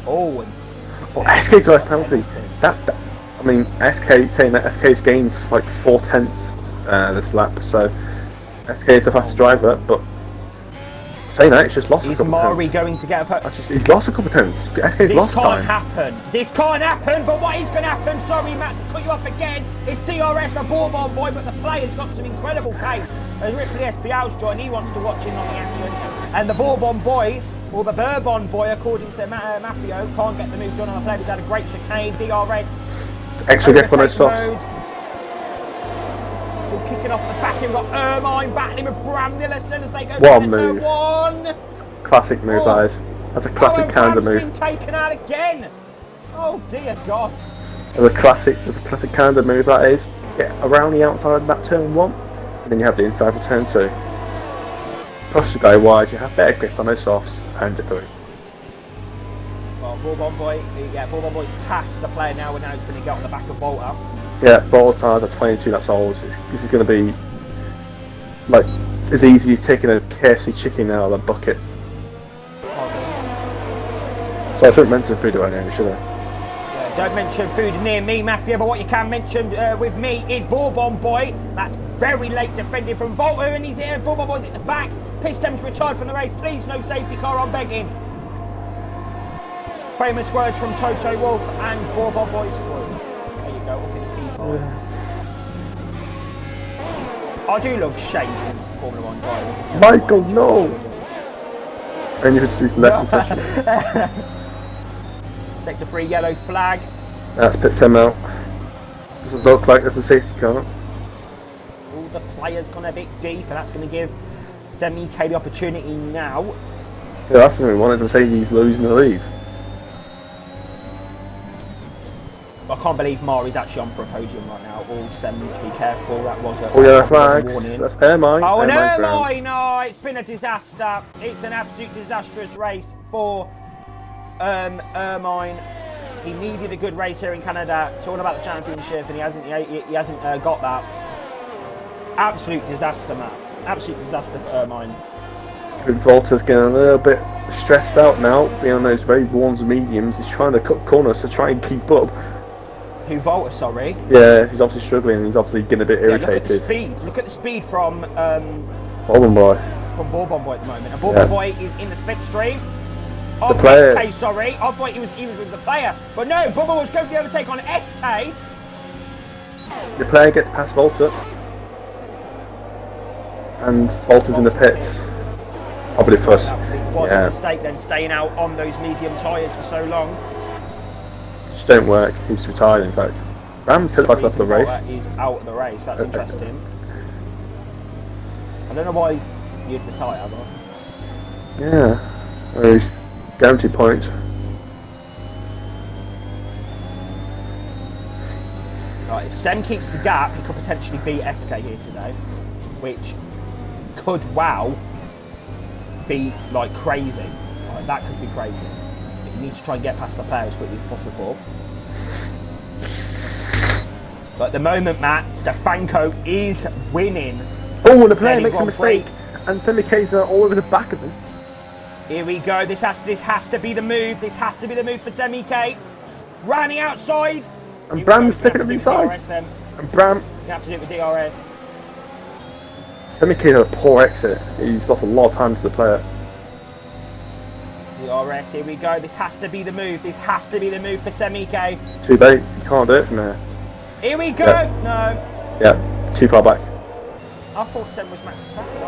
Oh, and SK got a penalty. I mean, SK saying that SK's gains like 4/10 this lap, so SK is the fastest driver, but saying that, it's just lost a is couple Mari tenths. going to get a He's lost a couple tenths. SK's lost time. This can't happen, but what is going to happen? Sorry, Matt, to cut you off again. It's DRS for Bourbon Boy, but the player's got some incredible pace. As Ripley SPL's joined, he wants to watch in on the action. And the Bourbon Boy, or the Bourbon Boy, according to Mafio, can't get the move done on the player. He's had a great chicane, DRS. Extra grip on those softs. We're kicking off the back. We've got Ermine battling with Bram Nilsson as they go What a to move. turn one. Classic move, that is. That's a classic Canada move. Been taken out again. Oh dear God. There's a classic Canada move, that is. Get around the outside of that turn one, and then you have the inside for turn two. Push the guy wide, you have better grip on those softs, and you're through. Well, Bourbon Boy passed the player now, and now he's going to get on the back of Volta. Yeah, Volta are 22 laps old. This is going to be like as easy as taking a KFC chicken out of the bucket. So I shouldn't mention food right now, should I? Yeah, don't mention food near me, Mafia, but what you can mention with me is Bourbon Boy. That's very late defending from Volta, and he's here. Bourbon Boy's at the back. Pistons retired from the race. Please, no safety car, I'm begging. Famous words from Toto Wolff and Bourbon Boy's voice. There you go, up in P5. I do love Shane in Formula 1 drivers. Michael, no! And you can see his left session. Sector 3 yellow flag. That's pit sim out. Doesn't look like there's a safety car. All the players gone a bit deep, and that's going to give Semi K the opportunity now. Yeah, that's the thing we wanted to say, he's losing the lead. I can't believe Mari's actually on for a podium right now. All semis, be careful. That was a yellow flags. That's Ermine. Oh, and Ermine's Ermine! No, it's been a disaster. It's an absolute disastrous race for Ermine. He needed a good race here in Canada. It's all about the championship, and he hasn't got that. Absolute disaster, Matt. Absolute disaster for Ermine. Volta's getting a little bit stressed out now, being on those very warm mediums. He's trying to cut corners to try and keep up. Who, Volta, sorry? Yeah, he's obviously struggling, and he's obviously getting a bit irritated. Look at the speed from Bourbon Boy. From Bourbon Boy at the moment. And Bourbon Boy is in the slipstream. The player. SK, sorry. I thought he was with the player. But no, Bourbon was going to overtake on SK. The player gets past Volta. And Volta's in the pits. Probably first. What a mistake then, staying out on those medium tyres for so long. Just don't work. He's retired, in fact. Ram's hit last lap of the race. He's out of the race. That's interesting. I don't know why you'd retire, but... Yeah. Well, he's guaranteed point. Right, if Sem keeps the gap, he could potentially beat SK here today, which could, be like crazy. Like, that could be crazy. But he needs to try and get past the player as quickly as possible. But at the moment, Matt, Stefanko is winning. Oh, and the player makes a mistake, and Semi-K's all over the back of him. Here we go. This has to be the move. This has to be the move for Semi-K. Running outside. And Bram's sticking up inside. And Bram... You have to do it with DRS. Semi-K's had a poor exit. He's lost a lot of time to the player. DRS, here we go. This has to be the move. This has to be the move for Semi-K. It's too late. You can't do it from there. Here we go. Yeah. No. Yeah, too far back. I thought Sem was Max Verstappen.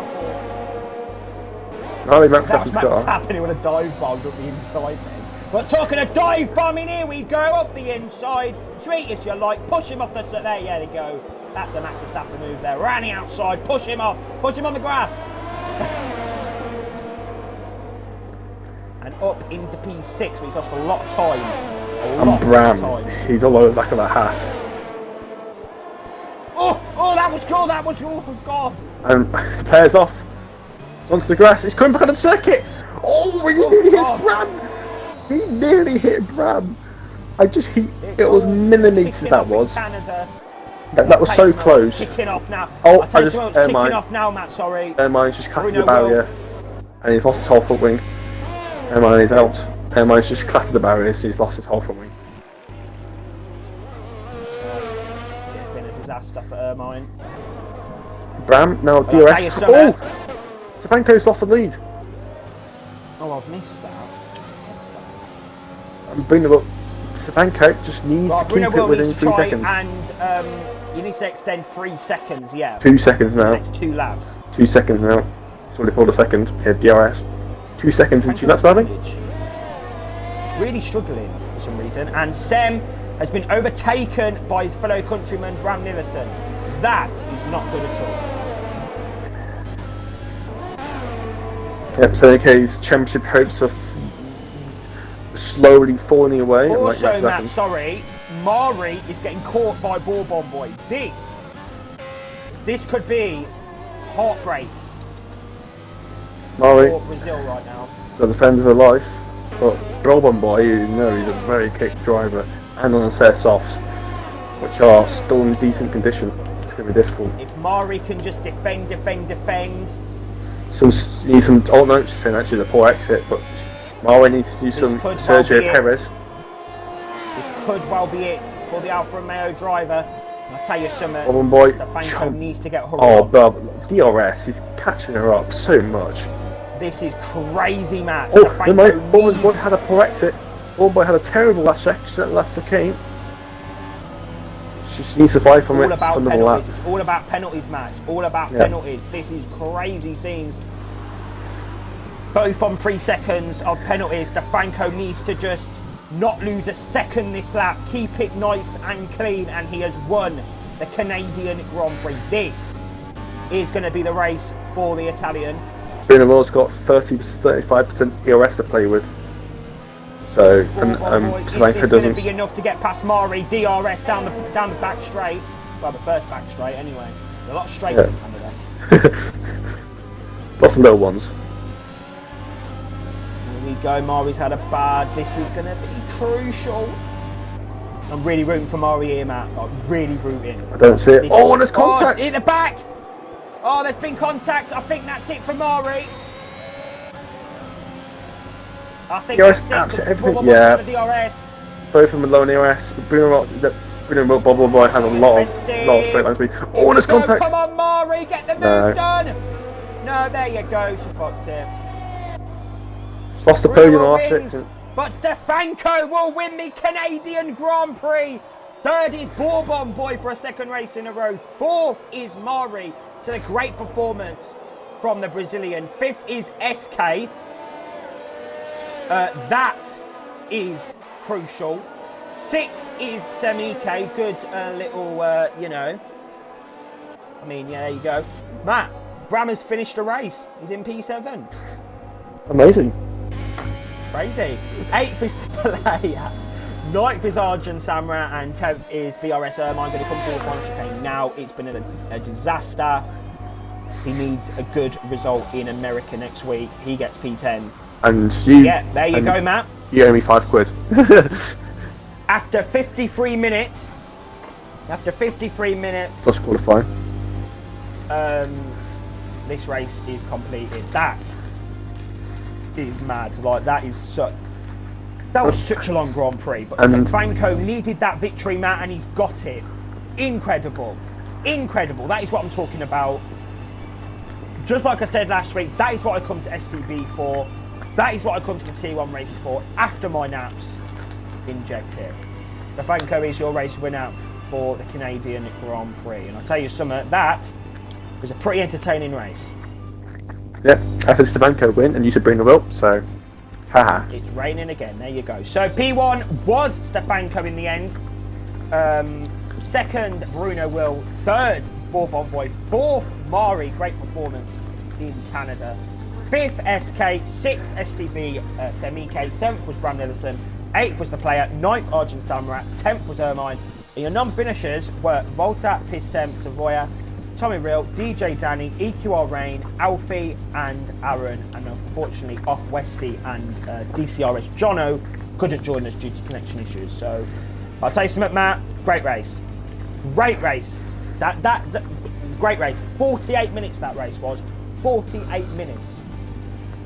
No, Max That was Verstappen's Max got. Verstappen who would have dive bombed up the inside then. But talking of dive bombing, here we go, up the inside. Sweet as you like. Push him off the... There you go. That's a Max Verstappen move there. Running outside. Push him off. Push him on the grass. And up into P6, but he's lost a lot of time. And Bram, he's all over the back of that hat. Oh, that was cool. That was... Oh, God. And the player's off. It's onto the grass. He's coming back on the circuit. Oh, he nearly hit Bram! He nearly hit Bram! It was millimetres, that was. Canada. That was so close. Kicking off now. Oh, I just kicking off now, Matt. Sorry. Airmine's just clattered the barrier, and he's lost his whole front wing. Airmine is out. Airmine's just clattered the barrier, so he's lost his whole front wing. It's been a disaster for Airmine. Bram, now DRS. Oh! Stefanko's lost the lead. Oh, I've missed that. I'm bringing him up. Stefanko just needs to keep it within 3 seconds. And you need to extend 3 seconds, yeah. 2 seconds now. Next 2 laps. 2 seconds now. It's already called a second. Here, DRS. 2 seconds and 2 laps, Bradley. Really struggling for some reason. And Sem has been overtaken by his fellow countryman, Bram Nilsson. That is not good at all. Yep, so in case championship hopes of slowly falling away. Also, like Matt, sorry, Mari is getting caught by Bourbon Boy. This could be heartbreak Mari for Brazil right now. The defender of life, but Bourbon Boy, you know, he's a very quick driver, and on their softs, which are still in decent condition. It's going to be difficult. If Mari can just defend. You need some. Oh no, she's saying actually the poor exit, but Mari needs to do some Sergio Perez. This could well be it for the Alfa Romeo driver. I'll tell you something. Bourbon Boy needs to get hurried. Oh, but DRS, he's catching her up so much. This is crazy, Matt. Oh, Bourbon Boy had a poor exit. Bourbon Boy had a terrible last chicane. She needs to fight from it from the lap. It's all about penalties, Matt. All about penalties. This is crazy scenes. Both on 3 seconds of penalties. Stefanko needs to just not lose a second this lap. Keep it nice and clean, and he has won the Canadian Grand Prix. This is going to be the race for the Italian. Bruno Will's got 35% ERS to play with. So, Stefanko doesn't. Going to be enough to get past Mari. DRS down the back straight. Well, the first back straight anyway. A lot of straights in Canada. Lots of little ones. Here we go. Mari's had a bad. This is going to be crucial. I'm really rooting for Mari here, Matt. I'm really rooting. I don't see it. Oh, there's contact! In the back! Oh, there's been contact. I think that's it for Mari. I think DRS, that's it. everything, yeah. DRS. Both of them are low in ERS. Bruno Bubble Boy has a lot of straight line speed. Oh, and there's contact! Come on, Mari, get the move done! No, there you go. She fucked it. Lost the podium last section. But Stefanko will win the Canadian Grand Prix. Third is Bourbon Boy for a second race in a row. Fourth is Mari. So a great performance from the Brazilian. Fifth is SK. That is crucial. Sixth is Semike. Good little, you know. I mean, yeah, there you go. Matt, Bram has finished the race. He's in P7. Amazing. Crazy. 8th is Playa. 9th is Arjun Samra, and 10th is BRS Ermine. Going to come forward one chicane now. It's been a disaster. He needs a good result in America next week. He gets P10. And you... Yeah, there you go, Matt. You owe me £5. After 53 minutes... Plus qualifying. This race is completed. That is mad. Like, that was such a long Grand Prix, but Stefanko needed that victory, Matt, and he's got it. Incredible. That is what I'm talking about. Just like I said last week, that is what I come to STB for. That is what I come to the T1 races for. After my naps, inject it. Stefanko is your race winner for the Canadian Grand Prix, and I'll tell you something, that was a pretty entertaining race. Yeah, after the Stefanko win, and you should bring the will, so haha. It's raining again, there you go. So P1 was Stefanko in the end. Second, Bruno Will. Third, Bourbon Boy. Fourth, Mari. Great performance in Canada. Fifth, SK. Sixth, STB, Semike. Seventh was Bram Nilsson. Eighth was the player. Ninth, Arjun Samrat. 10th was Ermine. And your non-finishers were Volta, Pistem, Savoya, Tommy Real, DJ Danny, EQR Rain, Alfie and Aaron, and unfortunately Off Westy and DCRS Jono couldn't join us due to connection issues. So I'll tell you something, Matt, great race. Great race. That great race. 48 minutes that race was. 48 minutes.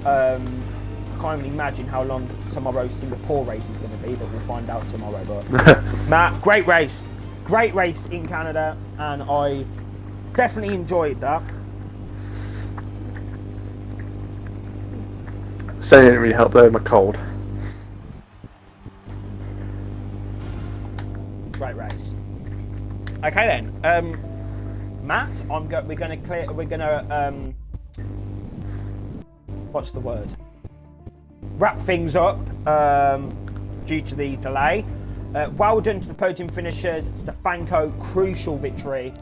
Can't even imagine how long tomorrow's Singapore race is going to be, but we'll find out tomorrow. But Matt, great race in Canada, and I definitely enjoyed that. So didn't really help though, my cold. Great race. Okay then, Matt, we're gonna what's the word? Wrap things up due to the delay. Well done to the podium finishers, Stefanko, crucial victory,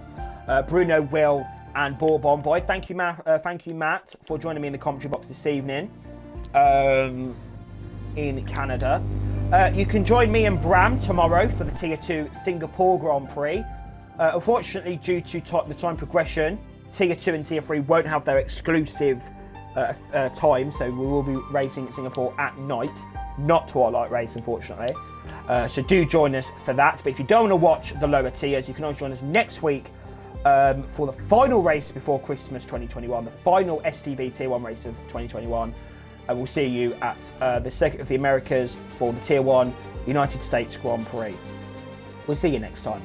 Bruno, Will and Bourbon Boy. Thank you, Matt, for joining me in the commentary box this evening in Canada. You can join me and Bram tomorrow for the Tier 2 Singapore Grand Prix. Unfortunately, due to the time progression, Tier 2 and Tier 3 won't have their exclusive time, so we will be racing at Singapore at night, not twilight race, unfortunately. So do join us for that. But if you don't want to watch the lower tiers, you can always join us next week for the final race before Christmas 2021, the final STB Tier 1 race of 2021. We'll see you at the Circuit of the Americas for the Tier 1 United States Grand Prix. We'll see you next time.